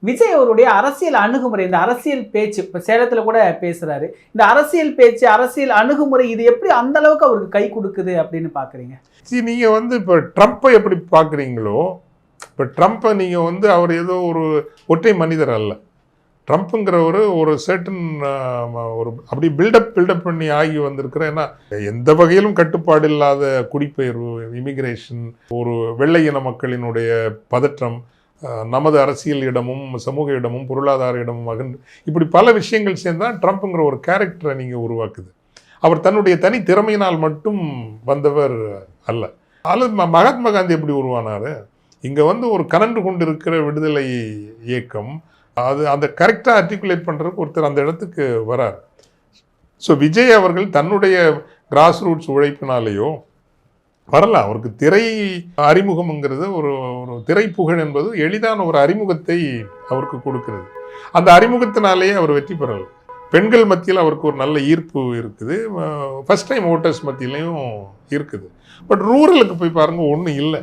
விஜய் அவருடைய அரசியல் அணுகுமுறை, இந்த அரசியல் பேச்சு, இப்ப சேலத்துல கூட பேசுறாரு. இந்த அரசியல் பேச்சு, அரசியல் அணுகுமுறை இது எப்படி அந்த அளவுக்கு அவருக்கு கை கொடுக்குது அப்படின்னு பாக்குறீங்க? நீங்க இப்போ ட்ரம்ப்பை எப்படி பார்க்குறீங்களோ, இப்போ ட்ரம்ப்பை நீங்க அவர் ஏதோ ஒரு ஒற்றை மனிதர் அல்ல. ட்ரம்ப்புங்கிறவர் ஒரு சர்டன் ஒரு அப்படி பில்டப் பண்ணி ஆகி வந்திருக்கிற, ஏன்னா எந்த வகையிலும் கட்டுப்பாடு இல்லாத குடிபெயர்வு, இமிகிரேஷன், ஒரு வெள்ளை இன மக்களினுடைய பதற்றம், நமது அரசியல் இடமும் சமூக இடமும் பொருளாதார இடமும் இப்படி பல விஷயங்கள் சேர்ந்தால் ட்ரம்ப்புங்கிற ஒரு கேரக்டரை நீங்கள் உருவாக்குது. அவர் தன்னுடைய தனி திறமையினால் மட்டும் வந்தவர் அல்ல. அல்லது மகாத்மா காந்தி எப்படி உருவானார்? இங்கே ஒரு கனன்று கொண்டு இருக்கிற விடுதலை இயக்கம், அது அந்த கரெக்டாக ஆர்டிகுலேட் பண்ணுறதுக்கு ஒருத்தர் அந்த இடத்துக்கு வரார். ஸோ விஜய் அவர்கள் தன்னுடைய கிராஸ் ரூட்ஸ் உழைப்பினாலேயோ வரலாம். அவருக்கு திரை அறிமுகம்ங்கிறது ஒரு திரை புகழ் என்பது எளிதான ஒரு அறிமுகத்தை அவருக்கு கொடுக்கிறது. அந்த அறிமுகத்தினாலேயே அவர் வெற்றி பெறலை. பெண்கள் மத்தியில் அவருக்கு ஒரு நல்ல ஈர்ப்பு இருக்குது, ஃபர்ஸ்ட் டைம் ஓட்டர்ஸ் மத்தியிலையும் இருக்குது. பட் ரூரலுக்கு போய் பாருங்கள், ஒன்றும் இல்லை.